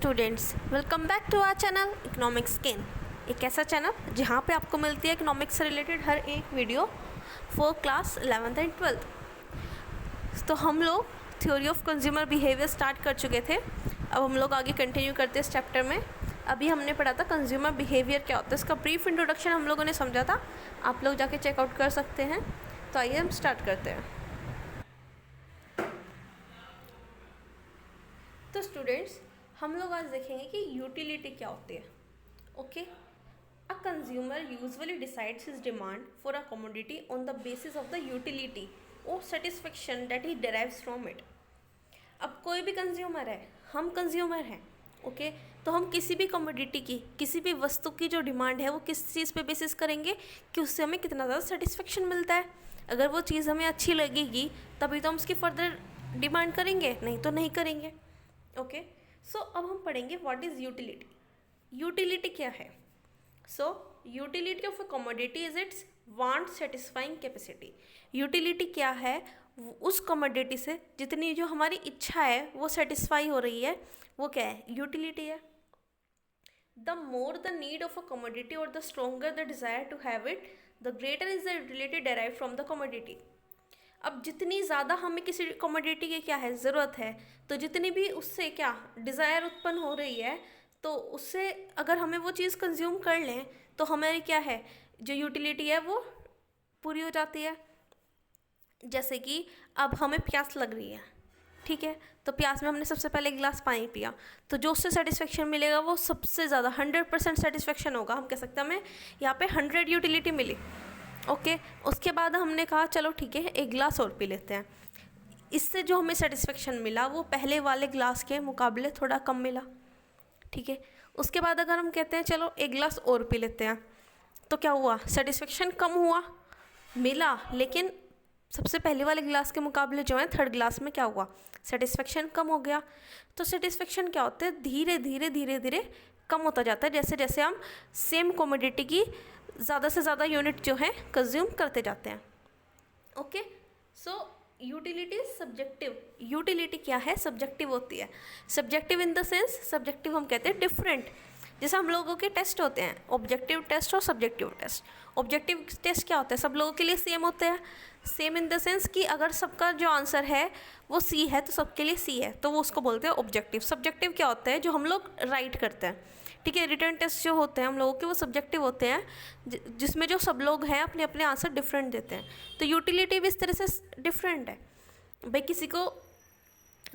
Students, welcome back to our channel economics gain. एक ऐसा channel जहां पे आपको मिलती है इकोनॉमिक्स से रिलेटेड हर एक video for class 11th and 12th। तो हम लोग theory of consumer behaviour start कर चुके थे। अब हम लोग आगे कंटिन्यू करते हैं इस चैप्टर में। अभी हमने पढ़ा था कंज्यूमर बिहेवियर क्या होता है, इसका ब्रीफ इंट्रोडक्शन हम लोगों ने समझा था। आप लोग जाके चेकआउट कर सकते हैं। तो आइए हम स्टार्ट करते हैं। तो स्टूडेंट्स, हम लोग आज देखेंगे कि यूटिलिटी क्या होती है। Okay, a consumer usually decides his demand for a commodity on the basis of the utility और satisfaction that he derives from it. अब कोई भी कंज्यूमर है, हम कंज्यूमर हैं, ओके तो हम किसी भी कमोडिटी की, किसी भी वस्तु की जो डिमांड है वो किस चीज़ पे बेसिस करेंगे कि उससे हमें कितना ज़्यादा सेटिस्फेक्शन मिलता है। अगर वो चीज़ हमें अच्छी लगेगी तभी तो हम उसकी फर्दर डिमांड करेंगे, नहीं तो नहीं करेंगे। ओके, सो अब हम पढ़ेंगे व्हाट इज़ यूटिलिटी। यूटिलिटी क्या है? सो utility of a commodity is it's want satisfying capacity. Utility क्या है? उस कमोडिटी से जितनी जो हमारी इच्छा है वो सेटिस्फाई हो रही है, वो क्या है? यूटिलिटी है। The more the need of a commodity और the stronger the desire to have it, the greater is the utility derive from the commodity. अब जितनी ज़्यादा हमें किसी कमोडिटी की क्या है ज़रूरत है, तो जितनी भी उससे क्या डिज़ायर उत्पन्न हो रही है, तो उससे अगर हमें वो चीज़ कंज्यूम कर लें तो हमारी क्या है, जो यूटिलिटी है वो पूरी हो जाती है। जैसे कि अब हमें प्यास लग रही है, ठीक है, तो प्यास में हमने सबसे पहले एक गिलास पानी पिया, तो जो उससे सेटिस्फेक्शन मिलेगा वो सबसे ज़्यादा 100% सेटिस्फेक्शन होगा। हम कह सकते हैं हमें यहाँ पे 100 यूटिलिटी मिली। ओके, उसके बाद हमने कहा चलो ठीक है एक गिलास और पी लेते हैं। इससे जो हमें सेटिस्फेक्शन मिला वो पहले वाले गिलास के मुकाबले थोड़ा कम मिला, ठीक है। उसके बाद अगर हम कहते हैं चलो एक गिलास और पी लेते हैं, तो क्या हुआ? सेटिस्फेक्शन कम हुआ, मिला, लेकिन सबसे पहले वाले गिलास के मुकाबले जो है थर्ड गिलास में क्या हुआ? सेटिस्फेक्शन कम हो गया। तो सेटिस्फेक्शन क्या होता है? धीरे धीरे धीरे धीरे कम होता जाता है जैसे जैसे हम सेम कमोडिटी की ज़्यादा से ज़्यादा यूनिट जो है कंज्यूम करते जाते हैं। Okay, so utility is subjective. Utility क्या है? सब्जेक्टिव होती है। Subjective in the sense, subjective हम कहते हैं डिफरेंट। जैसे हम लोगों के टेस्ट होते हैं, ऑब्जेक्टिव टेस्ट और सब्जेक्टिव टेस्ट। ऑब्जेक्टिव टेस्ट क्या होता है? सब लोगों के लिए सेम होते हैं। सेम इन द सेंस कि अगर सबका जो आंसर है वो सी है तो सबके लिए सी है, तो वो उसको बोलते हैं ऑब्जेक्टिव। सब्जेक्टिव क्या होता है? जो हम लोग राइट करते हैं, ठीक है। रिटर्न टेस्ट जो होते हैं हम लोगों के वो सब्जेक्टिव होते हैं, जिसमें जो सब लोग हैं अपने अपने आंसर डिफरेंट देते हैं। तो यूटिलिटी भी इस तरह से डिफरेंट है। भाई किसी को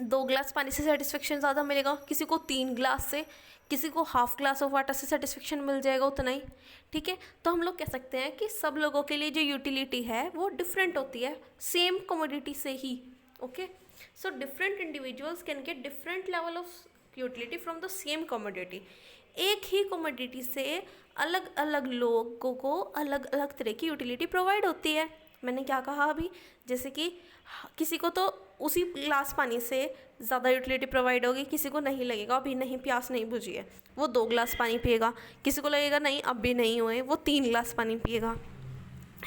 2 गिलास पानी से सेटिस्फेक्शन ज़्यादा मिलेगा, किसी को 3 गिलास से, किसी को हाफ ग्लास ऑफ वाटर से सेटिस्फेक्शन मिल जाएगा उतना ही, ठीक है। तो हम लोग कह सकते हैं कि सब लोगों के लिए जो यूटिलिटी है वो डिफरेंट होती है सेम कमोडिटी से ही। Okay, so different individuals can get different level of utility from the same commodity. एक ही कमोडिटी से अलग अलग लोगों को अलग अलग तरह की यूटिलिटी प्रोवाइड होती है। मैंने क्या कहा अभी? जैसे कि किसी को तो उसी गिलास पानी से ज़्यादा यूटिलिटी प्रोवाइड होगी, किसी को नहीं लगेगा, अभी नहीं प्यास नहीं बुझी है, वो 2 गिलास पानी पिएगा। किसी को लगेगा नहीं अब भी नहीं हुए, वो 3 गिलास पानी पिएगा,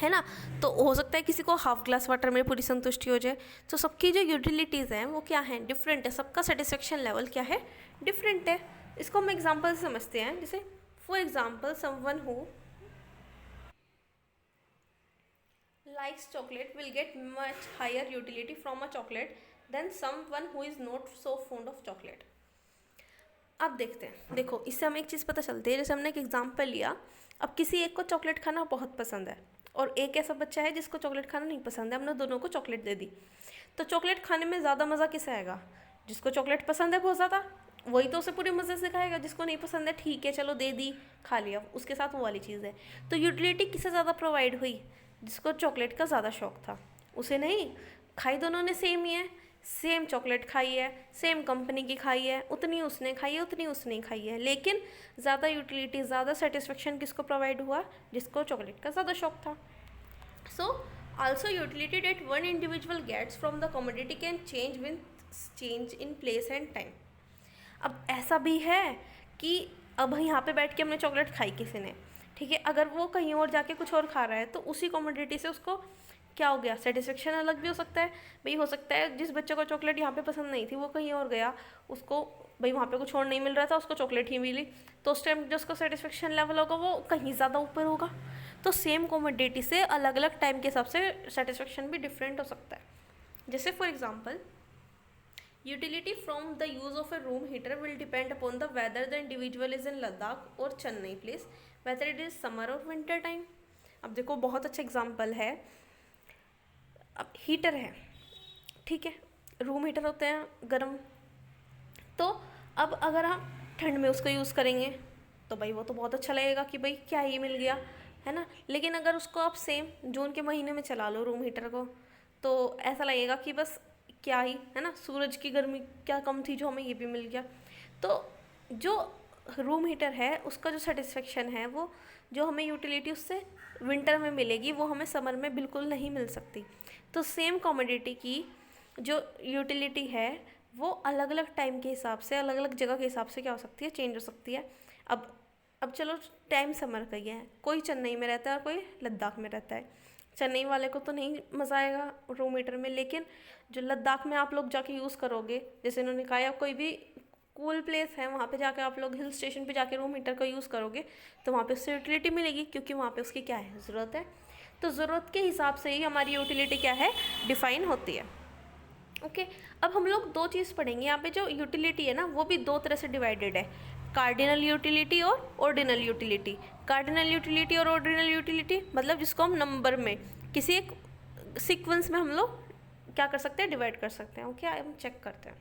है ना। तो हो सकता है किसी को हाफ ग्लास वाटर में पूरी संतुष्टि हो जाए। तो सबकी जो यूटिलिटीज़ हैं वो क्या हैं? डिफरेंट है। सबका सेटिस्फेक्शन लेवल क्या है? डिफरेंट है। इसको हम एग्जाम्पल से समझते हैं। जैसे for example someone who likes chocolate will get much higher utility from a chocolate than someone who is not so fond of chocolate. अब देखते हैं, देखो इससे हमें एक चीज़ पता चलती है। जैसे हमने एक एग्जांपल लिया, अब किसी एक को चॉकलेट खाना बहुत पसंद है और एक ऐसा बच्चा है जिसको चॉकलेट खाना नहीं पसंद है। हमने दोनों को चॉकलेट दे दी, तो चॉकलेट खाने में ज़्यादा मज़ा किसे आएगा? जिसको चॉकलेट पसंद है बहुत ज़्यादा, वही तो उसे पूरे मज़े से खाएगा। जिसको नहीं पसंद है ठीक है चलो दे दी, खा लिया, उसके साथ वो वाली चीज़ है। तो यूटिलिटी किसे ज़्यादा प्रोवाइड हुई? जिसको चॉकलेट का ज़्यादा शौक था, उसे नहीं। खाई दोनों ने सेम ही है, सेम चॉकलेट खाई है, सेम कंपनी की खाई है, उतनी उसने खाई है उतनी उसने खाई है, लेकिन ज़्यादा यूटिलिटी, ज़्यादा सेटिस्फेक्शन किसको प्रोवाइड हुआ? जिसको चॉकलेट का ज़्यादा शौक था। So also utility that one individual gets from the commodity can change with change in place and time. अब ऐसा भी है कि अब यहाँ पे बैठ के हमने चॉकलेट खाई किसी ने, ठीक है, अगर वो कहीं और जाके कुछ और खा रहा है तो उसी कमोडिटी से उसको क्या हो गया, सेटिस्फेक्शन अलग भी हो सकता है भाई। हो सकता है जिस बच्चे को चॉकलेट यहाँ पे पसंद नहीं थी वो कहीं और गया, उसको भाई वहाँ पे कुछ और नहीं मिल रहा था, उसको चॉकलेट ही मिली, तो उस टाइम जो उसका सेटिस्फेक्शन लेवल होगा वो कहीं ज़्यादा ऊपर होगा। तो सेम कमोडिटी से अलग अलग टाइम के हिसाब से सेटिस्फेक्शन भी डिफरेंट हो सकता है। जैसे for example, utility from the use of a room heater will depend upon the whether the individual is in Ladakh or Chennai place, whether it is summer or winter time। अब देखो बहुत अच्छा example है। अब heater है, ठीक है, room heater होते हैं गर्म, तो अब अगर हम ठंड में उसको यूज़ करेंगे तो भाई वो तो बहुत अच्छा लगेगा कि भाई क्या ही मिल गया, है ना। लेकिन अगर उसको आप सेम जून के महीने में चला लो रूम हीटर को, तो ऐसा लगेगा कि बस क्या ही, है ना, सूरज की गर्मी क्या कम थी जो हमें ये भी मिल गया। तो जो रूम हीटर है उसका जो सेटिस्फेक्शन है वो जो हमें यूटिलिटी उससे विंटर में मिलेगी वो हमें समर में बिल्कुल नहीं मिल सकती। तो सेम कमोडिटी की जो यूटिलिटी है वो अलग अलग टाइम के हिसाब से, अलग अलग जगह के हिसाब से क्या हो सकती है, चेंज हो सकती है। अब चलो टाइम समर का ही है, कोई चेन्नई में रहता है और कोई लद्दाख में रहता है। चेन्नई वाले को तो नहीं मज़ा आएगा रूम हीटर में, लेकिन जो लद्दाख में आप लोग जाके यूज़ करोगे, जैसे इन्होंने कहा, या कोई भी कूल प्लेस है वहाँ पे जाकर आप लोग हिल स्टेशन पे जाके रूम हीटर का यूज़ करोगे तो वहाँ पे उससे यूटिलिटी मिलेगी, क्योंकि वहाँ पे उसकी क्या है, ज़रूरत है। तो ज़रूरत के हिसाब से ही हमारी यूटिलिटी क्या है, डिफ़ाइन होती है। ओके, अब हम लोग दो चीज़ पढ़ेंगे यहाँ पे। जो यूटिलिटी है ना वो भी दो तरह से डिवाइडेड है, कार्डिनल यूटिलिटी और ऑर्डिनल यूटिलिटी। कार्डिनल यूटिलिटी और ऑर्डिनल यूटिलिटी मतलब जिसको हम नंबर में किसी एक सीक्वेंस में हम लोग क्या कर सकते हैं, डिवाइड कर सकते हैं। ओके, हम चेक करते हैं।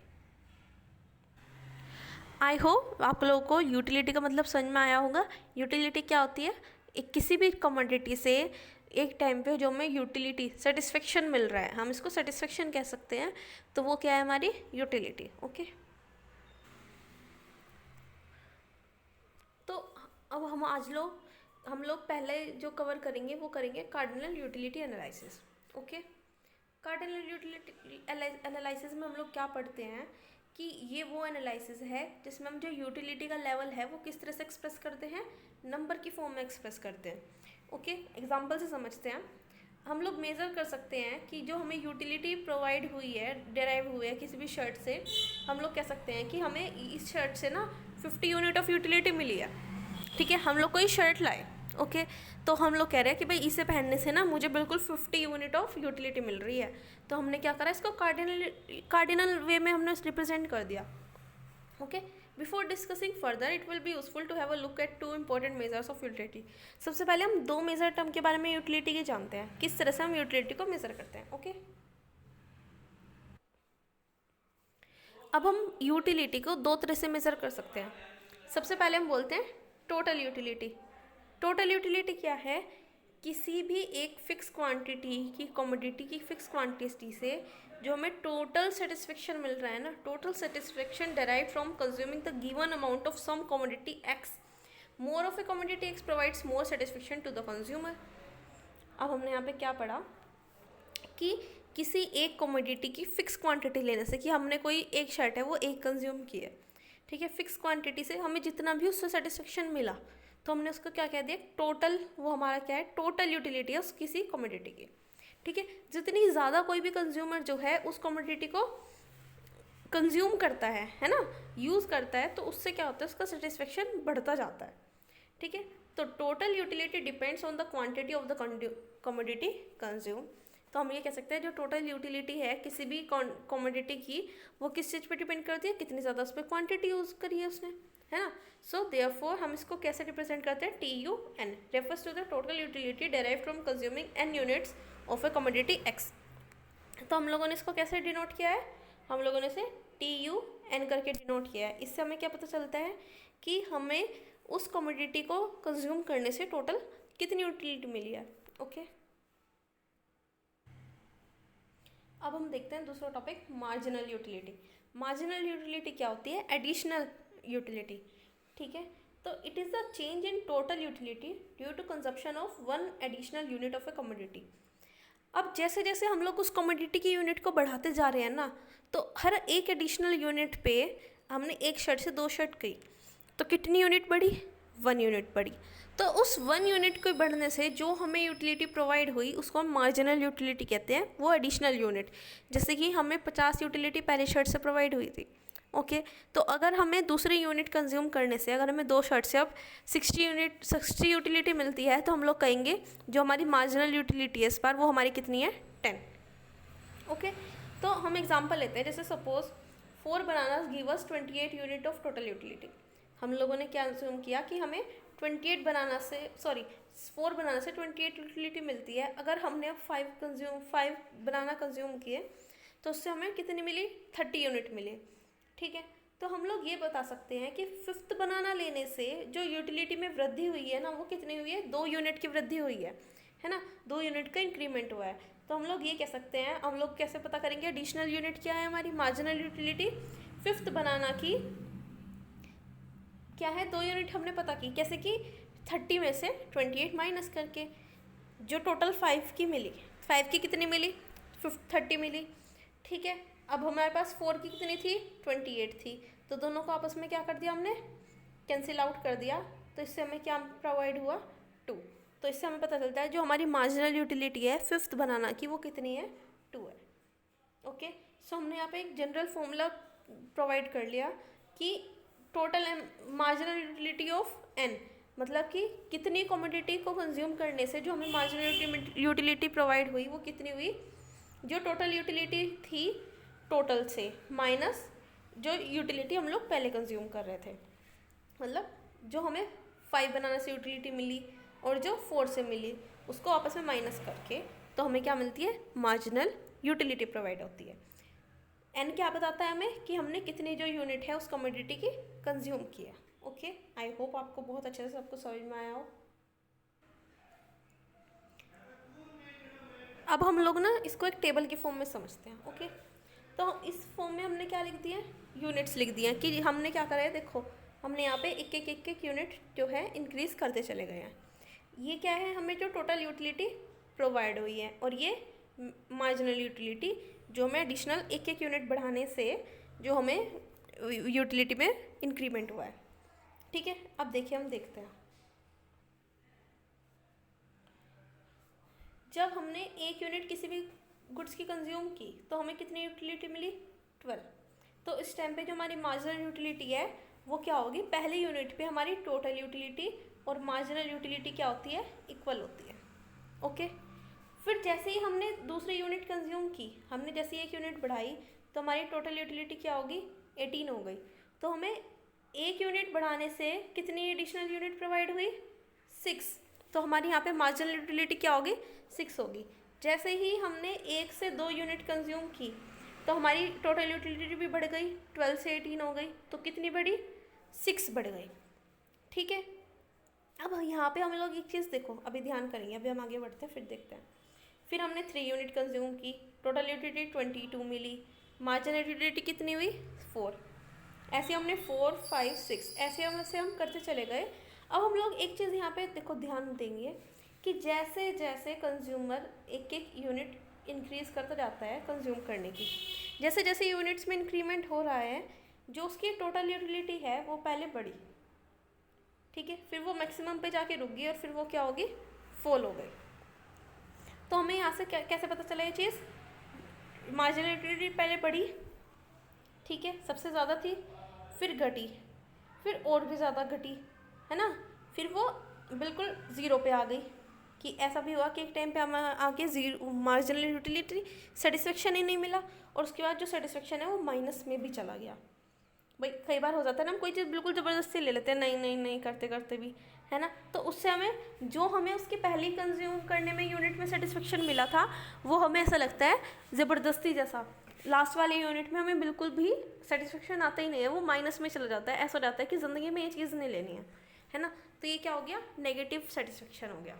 आई होप आप लोगों को यूटिलिटी का मतलब समझ में आया होगा। यूटिलिटी क्या होती है, एक किसी भी कमोडिटी से एक टाइम पे जो हमें यूटिलिटी सेटिस्फेक्शन मिल रहा है, हम इसको सेटिस्फेक्शन कह सकते हैं, तो वो क्या है, हमारी यूटिलिटी। ओके, तो अब हम लोग पहले जो कवर करेंगे वो करेंगे cardinal utility analysis. Okay, cardinal utility analysis में हम लोग क्या पढ़ते हैं कि ये वो एनालिसिस है जिसमें हम जो यूटिलिटी का लेवल है वो किस तरह से एक्सप्रेस करते हैं, नंबर की फॉर्म में एक्सप्रेस करते हैं। ओके, एग्जांपल से समझते हैं। हम लोग मेज़र कर सकते हैं कि जो हमें यूटिलिटी प्रोवाइड हुई है, डेराइव हुई है किसी भी शर्ट से, हम लोग कह सकते हैं कि हमें इस शर्ट से ना 50 यूनिट ऑफ यूटिलिटी मिली है। ठीक है, हम लोग कोई शर्ट लाए, ओके, तो हम लोग कह रहे हैं कि भाई इसे पहनने से ना मुझे बिल्कुल 50 यूनिट ऑफ यूटिलिटी मिल रही है। तो हमने क्या करा, इसको कार्डिनल वे में हमने रिप्रेजेंट कर दिया। Okay, before discussing further it will be useful to have a look at two important measures of utility. सबसे पहले हम दो मेजर टर्म के बारे में यूटिलिटी के जानते हैं, किस तरह से हम यूटिलिटी को मेजर करते हैं। ओके, अब हम यूटिलिटी को दो तरह से मेजर कर सकते हैं। सबसे पहले हम बोलते हैं टोटल यूटिलिटी। टोटल यूटिलिटी क्या है, किसी भी एक फिक्स क्वांटिटी की कमोडिटी की फिक्स क्वांटिटी से जो हमें टोटल सेटिस्फेक्शन मिल रहा है ना, total satisfaction derive from consuming the given amount of some commodity X, more of a commodity X provides more satisfaction to the consumer. अब हमने यहाँ पे क्या पढ़ा कि किसी एक कमोडिटी की फिक्स क्वांटिटी लेने से, कि हमने कोई एक शर्ट है वो एक कंज्यूम की है, ठीक है, फिक्स क्वांटिटी से हमें जितना भी उससे सेटिस्फेक्शन मिला तो हमने उसको क्या कह दिया, टोटल, वो हमारा क्या है, टोटल यूटिलिटी है उस किसी कमोडिटी की। ठीक है, जितनी ज़्यादा कोई भी कंज्यूमर जो है उस कमोडिटी को कंज्यूम करता है ना, यूज़ करता है, तो उससे क्या होता है, उसका सेटिस्फेक्शन बढ़ता जाता है। ठीक है, तो total utility depends on the quantity of the commodity consume. तो हम ये कह सकते हैं जो टोटल यूटिलिटी है किसी भी कमोडिटी की, वो किस चीज़ पे डिपेंड करती है, कितनी ज़्यादा उस पर क्वान्टिटी यूज़ करी है उसने, है ना। सो देयरफॉर हम इसको कैसे रिप्रेजेंट करते हैं, TUN refers to the total utility derived from consuming n units of a commodity x। तो हम लोगों ने इसको कैसे डिनोट किया है, हम लोगों ने इसे TUN करके डिनोट किया है। इससे हमें क्या पता चलता है कि हमें उस कमोडिटी को कंज्यूम करने से टोटल कितनी यूटिलिटी मिली है। ओके, अब हम देखते हैं दूसरा topic, marginal utility. Marginal utility क्या होती है, एडिशनल यूटिलिटी। ठीक है, तो it is the change in total utility due to consumption of one additional unit of a commodity. अब जैसे जैसे हम लोग उस कमोडिटी की यूनिट को बढ़ाते जा रहे हैं ना, तो हर एक एडिशनल यूनिट पे हमने एक शर्ट से दो शर्ट की, तो कितनी यूनिट बढ़ी, 1 यूनिट बढ़ी। तो उस 1 यूनिट को बढ़ने से जो हमें यूटिलिटी प्रोवाइड हुई उसको हम मार्जिनल यूटिलिटी कहते हैं, वो एडिशनल यूनिट। जैसे कि हमें 50 यूटिलिटी पहले शर्ट से प्रोवाइड हुई थी, ओके तो अगर हमें दूसरी यूनिट कंज्यूम करने से, अगर हमें 2 शर्ट से अब 60 यूटिलिटी मिलती है, तो हम लोग कहेंगे जो हमारी मार्जिनल यूटिलिटी है इस बार वो हमारी कितनी है, 10। ओके तो हम एग्जांपल लेते हैं, जैसे suppose 4 bananas give us 28 unit of total utility. हम लोगों ने क्या कंज्यूम किया कि हमें 4 बनाना से 28 यूटिलिटी मिलती है। अगर हमने अब 5 बनाना कंज्यूम किए तो उससे हमें कितनी मिली, 30 यूनिट मिली। ठीक है, तो हम लोग ये बता सकते हैं कि 5th बनाना लेने से जो यूटिलिटी में वृद्धि हुई है ना, वो कितनी हुई है, 2 यूनिट की वृद्धि हुई है ना, 2 यूनिट का इंक्रीमेंट हुआ है। तो हम लोग ये कह सकते हैं, हम लोग कैसे पता करेंगे एडिशनल यूनिट क्या है हमारी, मार्जिनल यूटिलिटी 5th बनाना की क्या है, 2 यूनिट हमने पता की, कैसे कि 30 में से 28 माइनस करके, जो टोटल 5 की मिली, 5 की कितनी मिली, 30 मिली। ठीक है, अब हमारे पास 4 की कितनी थी, 28 थी, तो दोनों को आपस में क्या कर दिया हमने, कैंसिल आउट कर दिया। तो इससे हमें क्या प्रोवाइड हुआ, 2। तो इससे हमें पता चलता है जो हमारी मार्जिनल यूटिलिटी है 5th बनाना की वो कितनी है, 2 है। ओके सो हमने यहाँ पे एक जनरल फॉर्मूला प्रोवाइड कर लिया कि total marginal utility of n, मतलब कि कितनी कमोडिटी को कंज्यूम करने से जो हमें मार्जिनल यूटिलिटी प्रोवाइड हुई वो कितनी हुई, जो टोटल यूटिलिटी थी टोटल से माइनस जो यूटिलिटी हम लोग पहले कंज्यूम कर रहे थे, मतलब जो हमें 5 बनाना से यूटिलिटी मिली और जो 4 से मिली उसको आपस में माइनस करके तो हमें क्या मिलती है, मार्जिनल यूटिलिटी प्रोवाइड होती है। एन क्या बताता है हमें कि हमने कितनी जो यूनिट है उस कमोडिटी की कंज्यूम किया। ओके आई होप आपको बहुत अच्छे से सबको समझ में आया हो। अब हम लोग ना इसको एक टेबल की फॉर्म में समझते हैं। ओके तो इस फॉर्म में हमने क्या लिख दिया, यूनिट्स लिख दिए कि हमने क्या करा है, देखो हमने यहाँ पे एक यूनिट जो है इंक्रीज़ करते चले गए हैं। ये क्या है, हमें जो टोटल यूटिलिटी प्रोवाइड हुई है, और ये मार्जिनल यूटिलिटी जो हमें एडिशनल एक यूनिट बढ़ाने से जो हमें यूटिलिटी में इंक्रीमेंट हुआ है। ठीक है, अब देखिए हम देखते हैं, जब हमने 1 यूनिट किसी भी गुड्स की कंज्यूम की तो हमें कितनी यूटिलिटी मिली, 12। तो इस टाइम पे जो हमारी मार्जिनल यूटिलिटी है वो क्या होगी, पहले यूनिट पे हमारी टोटल यूटिलिटी और मार्जिनल यूटिलिटी क्या होती है, इक्वल होती है। ओके फिर जैसे ही हमने दूसरी यूनिट कंज्यूम की, हमने जैसे ही 1 यूनिट बढ़ाई तो हमारी टोटल यूटिलिटी क्या होगी, 18 हो गई। तो हमें 1 यूनिट बढ़ाने से कितनी एडिशनल यूनिट प्रोवाइड हुई, 6। तो हमारी यहाँ पे मार्जिनल यूटिलिटी क्या होगी, 6 होगी। जैसे ही हमने 1 से 2 यूनिट कंज्यूम की तो हमारी टोटल यूटिलिटी भी बढ़ गई, 12 से 18 हो गई, तो कितनी बढ़ी, 6 बढ़ गई। ठीक है, अब यहाँ पे हम लोग एक चीज़ देखो, अभी ध्यान करेंगे, अभी हम आगे बढ़ते हैं फिर देखते हैं। फिर हमने 3 यूनिट कंज्यूम की, टोटल यूटिलिटी 22 मिली, मार्जिनल यूटिलिटी कितनी हुई, 4। ऐसे हमने 4, 5, 6 ऐसे हम करते चले गए। अब हम लोग एक चीज़ यहाँ पे देखो ध्यान देंगे कि जैसे जैसे कंज्यूमर एक यूनिट इंक्रीज़ करता जाता है कंज्यूम करने की, जैसे जैसे यूनिट्स में इंक्रीमेंट हो रहा है, जो उसकी टोटल यूटिलिटी है वो पहले बढ़ी, ठीक है, फिर वो मैक्सिमम पे जाके रुक गई और फिर वो क्या होगी, फॉल हो गई। तो हमें यहाँ से कैसे पता चला ये चीज़, मार्जिनल यूटिलिटी पहले बढ़ी, ठीक है, सबसे ज़्यादा थी, फिर घटी, फिर और भी ज़्यादा घटी, है ना, फिर वो बिल्कुल ज़ीरो पे आ गई। कि ऐसा भी हुआ कि एक टाइम पे हम आके ज़ीरो मार्जिनल यूटिलिटी सेटिस्फेक्शन ही नहीं मिला, और उसके बाद जो सेटिस्फेक्शन है वो माइनस में भी चला गया। भाई कई बार हो जाता है ना, हम कोई चीज़ बिल्कुल ज़बरदस्ती ले लेते हैं, नहीं नहीं नहीं करते करते भी, है ना, तो उससे हमें उसके पहले कंज्यूम करने में यूनिट में सेटिस्फेक्शन मिला था वो हमें ऐसा लगता है ज़बरदस्ती जैसा, लास्ट वाले यूनिट में हमें बिल्कुल भी सेटिस्फेक्शन आता ही नहीं है, वो माइनस में चला जाता है। ऐसा हो जाता है कि ज़िंदगी में ये चीज़ नहीं लेनी है ना, तो ये क्या हो गया, नेगेटिव सेटिस्फेक्शन हो गया।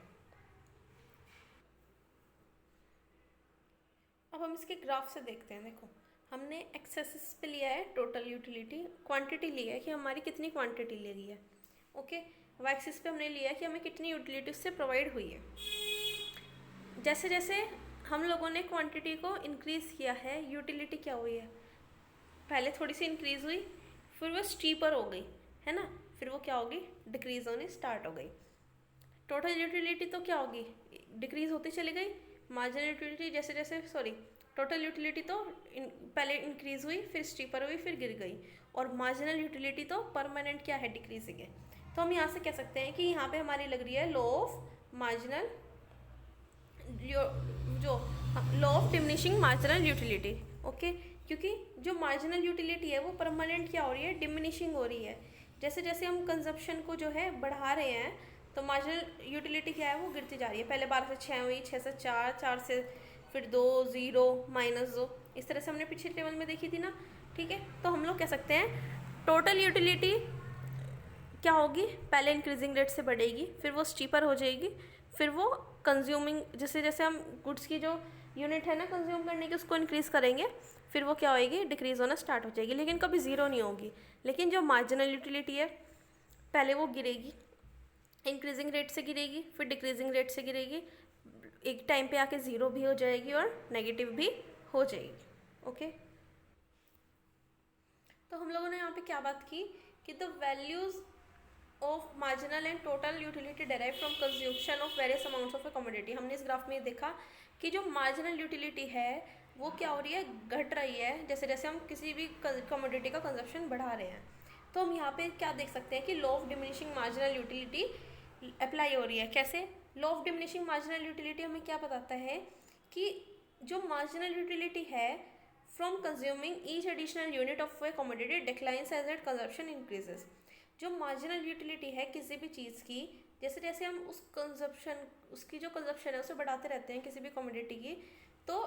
अब हम इसके ग्राफ से देखते हैं। देखो हमने एक्सेसिस पे लिया है टोटल यूटिलिटी, क्वांटिटी लिया है कि हमारी कितनी क्वांटिटी ले ली है। ओके वाई एक्सिस पे हमने लिया है कि हमें कितनी यूटिलिटी उससे प्रोवाइड हुई है। जैसे जैसे हम लोगों ने क्वांटिटी को इंक्रीज़ किया है, यूटिलिटी क्या हुई है, पहले थोड़ी सी इंक्रीज़ हुई, फिर वो स्टीपर हो गई, है ना, फिर वो क्या होगी, डिक्रीज़ होने स्टार्ट हो गई। टोटल यूटिलिटी तो क्या होगी, डिक्रीज होती चली गई। मार्जिनल यूटिलिटी जैसे जैसे टोटल यूटिलिटी तो पहले इंक्रीज हुई, फिर स्टीपर हुई, फिर गिर गई, और मार्जिनल यूटिलिटी तो परमानेंट क्या है, डिक्रीजिंग है। तो हम यहाँ से कह सकते हैं कि यहाँ पे हमारी लग रही है लॉ ऑफ मार्जिनल, जो law of diminishing marginal utility. Okay, क्योंकि जो मार्जिनल यूटिलिटी है वो परमानेंट क्या हो रही है, डिमिनिशिंग हो रही है। जैसे जैसे हम कंजप्शन को जो है बढ़ा रहे हैं तो मार्जिनल यूटिलिटी क्या है, वो गिरती जा रही है। पहले 12 से 6 हुई, 6 से 4, 4 से फिर 2, 0, -2, इस तरह से हमने पिछले टेबल में देखी थी ना। ठीक है, तो हम लोग कह सकते हैं टोटल यूटिलिटी क्या होगी, पहले इंक्रीजिंग रेट से बढ़ेगी, फिर वो स्टीपर हो जाएगी, फिर वो कंज्यूमिंग, जैसे जैसे हम गुड्स की जो यूनिट है ना कंज्यूम करने की, उसको इंक्रीज़ करेंगे, फिर वो क्या होएगी, डिक्रीज़ होना स्टार्ट हो जाएगी, लेकिन कभी ज़ीरो नहीं होगी। लेकिन जो मार्जिनल यूटिलिटी है पहले वो गिरेगी, इंक्रीजिंग रेट से गिरेगी, फिर डिक्रीजिंग रेट से गिरेगी, एक टाइम पे आके ज़ीरो भी हो जाएगी और नेगेटिव भी हो जाएगी। ओके, तो हम लोगों ने यहाँ पे क्या बात की कि the values of marginal and total utility derive from consumption of various amounts of a commodity. हमने इस ग्राफ में देखा कि जो मार्जिनल यूटिलिटी है वो क्या हो रही है, घट रही है, जैसे जैसे हम किसी भी कमोडिटी का कंजप्शन बढ़ा रहे हैं। तो हम यहाँ पे क्या देख सकते हैं कि law of diminishing marginal utility apply हो रही है। कैसे, law of diminishing marginal utility हमें क्या बताता है कि जो मार्जिनल यूटिलिटी है from consuming each additional unit of a commodity declines as it consumption increases. जो मार्जिनल यूटिलिटी है किसी भी चीज़ की, जैसे जैसे हम उस कंजप्शन, उसकी जो कंजप्शन है उसे बढ़ाते रहते हैं किसी भी कमोडिटी की, तो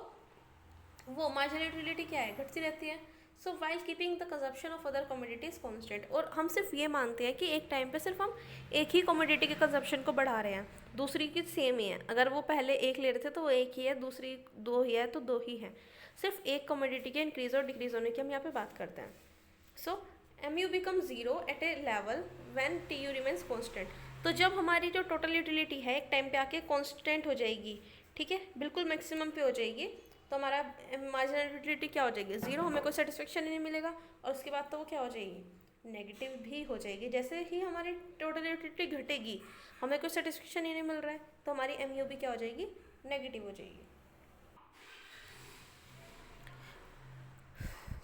वो मार्जिनल यूटिलिटी क्या है, घटती रहती है। So while keeping the consumption of other commodities constant. और हम सिर्फ ये मानते हैं कि एक टाइम पे सिर्फ हम एक ही कमोडिटी के कंजप्शन को बढ़ा रहे हैं, दूसरी की सेम ही है। अगर वो पहले एक ले रहे थे तो वो एक ही है, दूसरी 2 ही है तो 2 ही है। सिर्फ एक कमोडिटी के इंक्रीज और डिक्रीज होने की हम यहाँ पे बात करते हैं। सो mu becomes 0 at a level when tu remains constant। तो जब हमारी जो टोटल यूटिलिटी है एक टाइम पे आके कांस्टेंट हो जाएगी, ठीक है, बिल्कुल मैक्सिमम पे हो जाएगी, तो हमारा मार्जिनल यूटिलिटी क्या हो जाएगी, 0, हमें कोई सेटिस्फेक्शन ही नहीं मिलेगा, और उसके बाद तो वो क्या हो जाएगी, नेगेटिव भी हो जाएगी। जैसे ही हमारी टोटल यूटिलिटी घटेगी, हमें कोई सेटिस्फेक्शन ही नहीं मिल रहा है, तो हमारी mu भी क्या हो जाएगी, नेगेटिव हो जाएगी।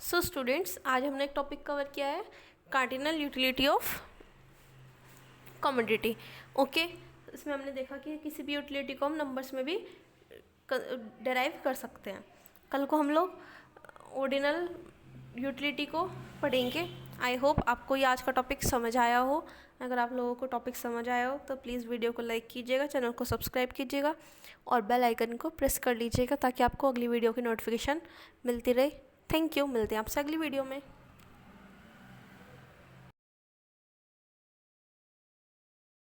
सो स्टूडेंट्स, आज हमने एक टॉपिक कवर किया है, cardinal utility of commodity. Okay, इसमें हमने देखा कि किसी भी यूटिलिटी को हम नंबर्स में भी डेराइव कर सकते हैं। कल को हम लोग ऑर्डिनल यूटिलिटी को पढ़ेंगे। आई होप आपको ये आज का टॉपिक समझ आया हो। अगर आप लोगों को टॉपिक समझ आया हो तो प्लीज़ वीडियो को लाइक कीजिएगा, चैनल को सब्सक्राइब कीजिएगा और बेल आइकन को प्रेस कर लीजिएगा ताकि आपको अगली वीडियो की नोटिफिकेशन मिलती रहे। थैंक यू, मिलते हैं आपसे अगली वीडियो में।